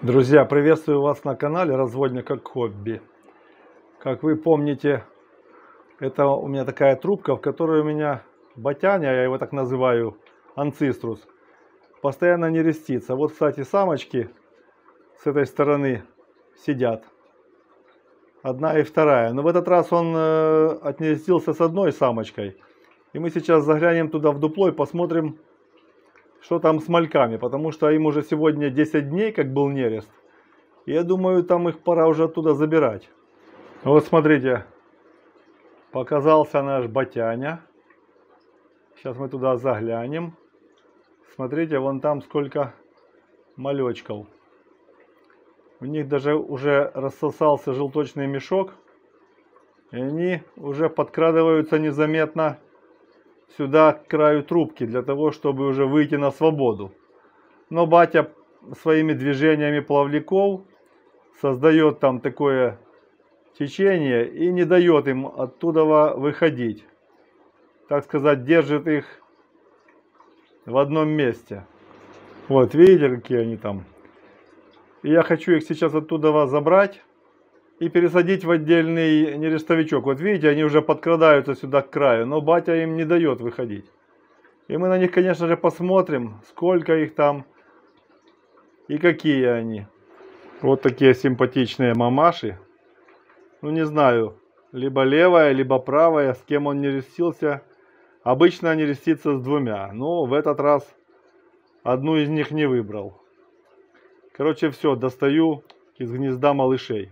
Друзья, приветствую вас на канале Разводня как хобби. Как вы помните, это у меня такая трубка, в которой у меня ботяня, я его так называю, анциструс, постоянно нерестится. Вот, кстати, самочки с этой стороны сидят. Одна и вторая. Но в этот раз он отнерестился с одной самочкой. И мы сейчас заглянем туда в дупло и посмотрим, что там с мальками, потому что им уже сегодня 10 дней, как был нерест. И я думаю, там их пора уже оттуда забирать. Вот смотрите, показался наш ботяня. Сейчас мы туда заглянем. Смотрите, вон там сколько малечков. У них даже уже рассосался желточный мешок. И они уже подкрадываются незаметно сюда к краю трубки, для того, чтобы уже выйти на свободу. Но батя своими движениями плавников создает там такое течение и не дает им оттуда выходить. Так сказать, держит их в одном месте. Вот, видите, какие они там. И я хочу их сейчас оттуда забрать и пересадить в отдельный нерестовичок. Вот видите, они уже подкрадаются сюда к краю, но батя им не дает выходить. И мы на них, конечно же, посмотрим, сколько их там и какие они. Вот такие симпатичные мамаши. Ну, не знаю, либо левая, либо правая, с кем он нерестился. Обычно они нерестится с двумя, но в этот раз одну из них не выбрал. Короче, все, достаю из гнезда малышей.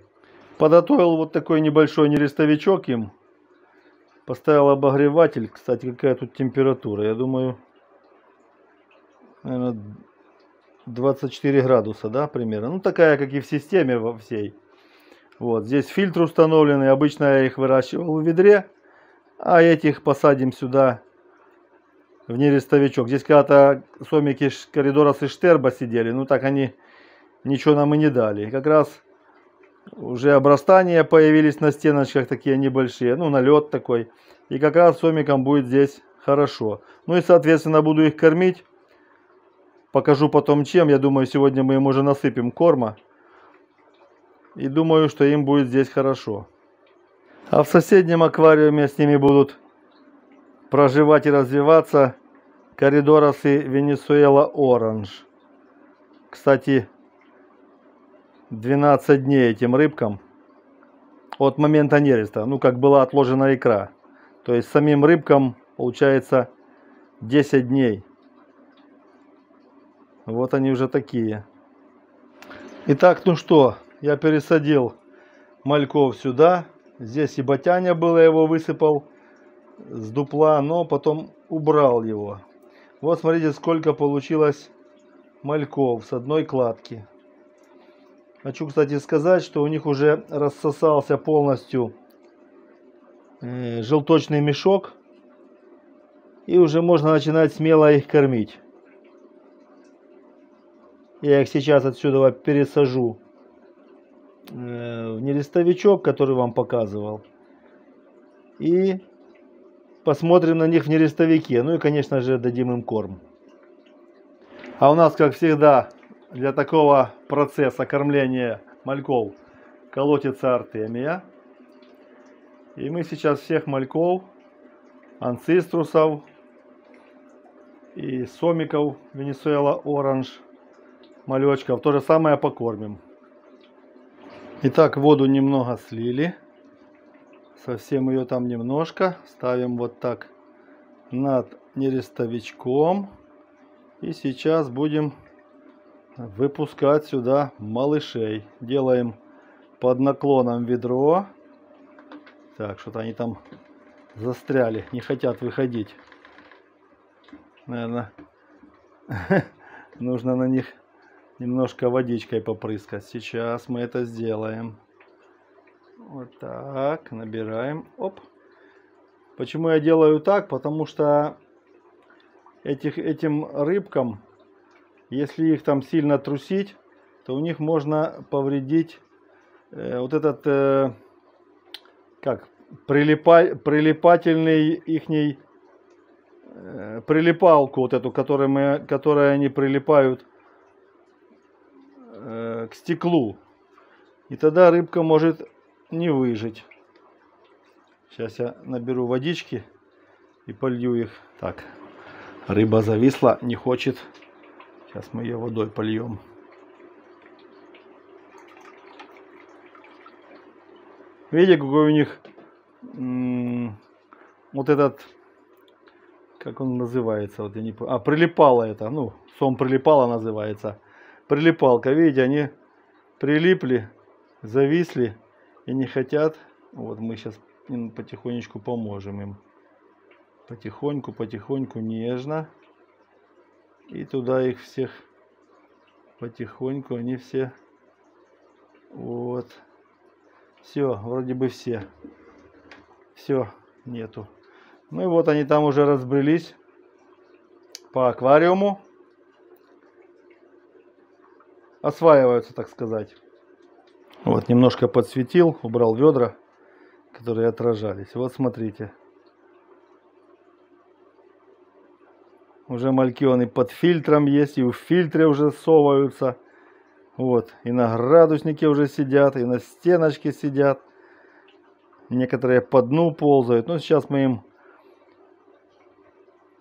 Подготовил вот такой небольшой нерестовичок им. Поставил обогреватель. Кстати, какая тут температура? Я думаю, наверное, 24 градуса, да, примерно. Ну, такая, как и в системе во всей. Вот, здесь фильтр установленный. Обычно я их выращивал в ведре. А этих посадим сюда, в нерестовичок. Здесь когда-то сомики коридорас и штерба сидели. Ну, так они ничего нам и не дали. Как раз уже обрастания появились на стеночках, такие небольшие, ну, налет такой. И как раз сомикам будет здесь хорошо. Ну и, соответственно, буду их кормить. Покажу потом чем. Я думаю, сегодня мы им уже насыпем корма. И думаю, что им будет здесь хорошо. А в соседнем аквариуме с ними будут проживать и развиваться коридорасы Венесуэла Оранж. Кстати, 12 дней этим рыбкам от момента нереста, ну, как была отложена икра. То есть самим рыбкам получается 10 дней. Вот они уже такие. Итак, ну что, я пересадил мальков сюда. Здесь и ботяня было, я его высыпал с дупла, но потом убрал его. Вот смотрите, сколько получилось мальков с одной кладки. Хочу, кстати, сказать, что у них уже рассосался полностью желточный мешок. И уже можно начинать смело их кормить. Я их сейчас отсюда пересажу в нерестовичок, который вам показывал. И посмотрим на них в нерестовике. Ну и, конечно же, дадим им корм. А у нас, как всегда, для такого процесса кормления мальков колотится артемия. И мы сейчас всех мальков, анциструсов и сомиков Венесуэла Оранж, малечков, то же самое покормим. Итак, воду немного слили. Совсем ее там немножко. Ставим вот так над нерестовичком. И сейчас будем выпускать сюда малышей. Делаем под наклоном ведро. Так, что-то они там застряли, не хотят выходить. Наверное, нужно на них немножко водичкой попрыскать. Сейчас мы это сделаем. Вот так, набираем. Оп. Почему я делаю так? Потому что этим рыбкам, если их там сильно трусить, то у них можно повредить вот этот как прилипательный ихний прилипалку, вот эту, которой они прилипают к стеклу. И тогда рыбка может не выжить. Сейчас я наберу водички и полью их. Так, рыба зависла, не хочет. Сейчас мы ее водой польем. Видите, какой у них вот этот, как он называется, вот я не помню. Прилипало это, ну, сом прилипало называется. Прилипалка, видите, они прилипли, зависли и не хотят. Вот мы сейчас им потихонечку поможем им. Потихоньку, потихоньку, нежно. И туда их всех потихоньку, они все. Вот. Все, вроде бы все. Все, нету. Ну и вот они там уже разбрелись по аквариуму. Осваиваются, так сказать. Вот, немножко подсветил, убрал ведра, которые отражались. Вот смотрите. Уже мальки и под фильтром есть, и в фильтре уже соваются. Вот, и на градуснике уже сидят, и на стеночке сидят. Некоторые по дну ползают. Но сейчас мы им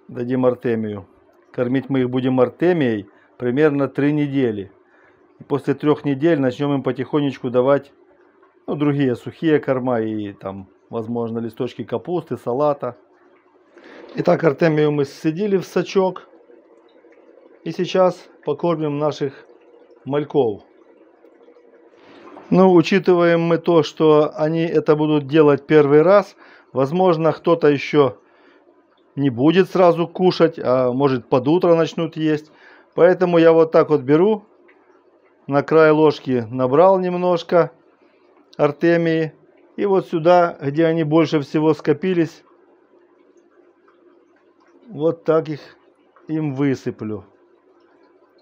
дадим артемию. Кормить мы их будем артемией примерно 3 недели. И после 3 недель начнем им потихонечку давать, ну, другие сухие корма и там, возможно, листочки капусты, салата. Итак, артемию мы сцедили в сачок. И сейчас покормим наших мальков. Ну, учитываем мы то, что они это будут делать первый раз. Возможно, кто-то еще не будет сразу кушать, а может под утро начнут есть. Поэтому я вот так вот беру, на край ложки набрал немножко артемии. И вот сюда, где они больше всего скопились, вот так их им высыплю.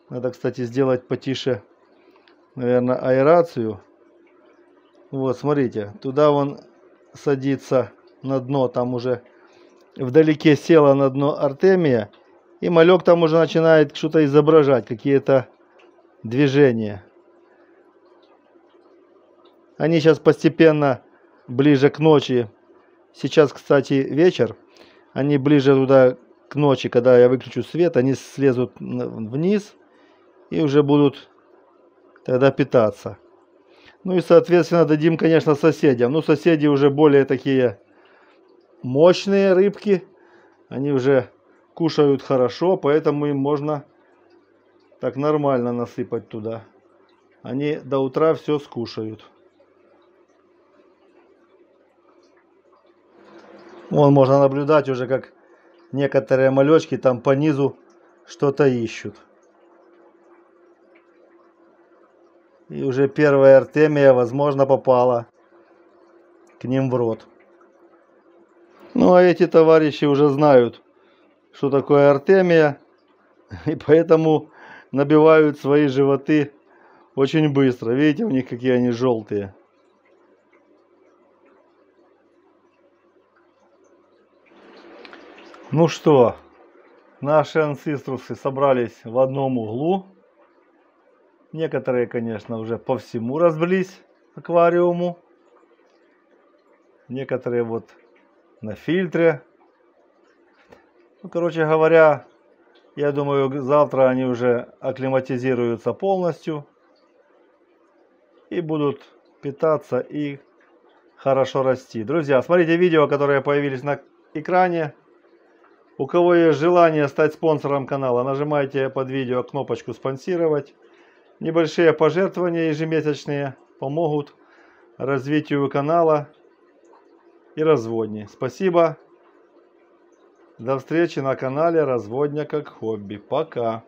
Надо, кстати, сделать потише, наверное, аэрацию. Вот, смотрите, туда вон садится на дно, там уже вдалеке села на дно артемия. И малек там уже начинает что-то изображать, какие-то движения. Они сейчас постепенно, ближе к ночи, сейчас, кстати, вечер, они ближе туда к ночи, когда я выключу свет, они слезут вниз и уже будут тогда питаться. Ну и, соответственно, дадим, конечно, соседям. Ну, соседи уже более такие мощные рыбки. Они уже кушают хорошо, поэтому им можно так нормально насыпать туда. Они до утра все скушают. Вон можно наблюдать уже, как некоторые малечки там по низу что-то ищут. И уже первая артемия, возможно, попала к ним в рот. Ну, а эти товарищи уже знают, что такое артемия. И поэтому набивают свои животы очень быстро. Видите, у них какие они желтые. Ну что, наши анциструсы собрались в одном углу. Некоторые, конечно, уже по всему разбрелись аквариуму. Некоторые вот на фильтре. Ну, короче говоря, я думаю, завтра они уже акклиматизируются полностью. И будут питаться и хорошо расти. Друзья, смотрите видео, которые появились на экране. У кого есть желание стать спонсором канала, нажимайте под видео кнопочку «Спонсировать». Небольшие пожертвования ежемесячные помогут развитию канала и разводни. Спасибо. До встречи на канале Разводня как хобби. Пока.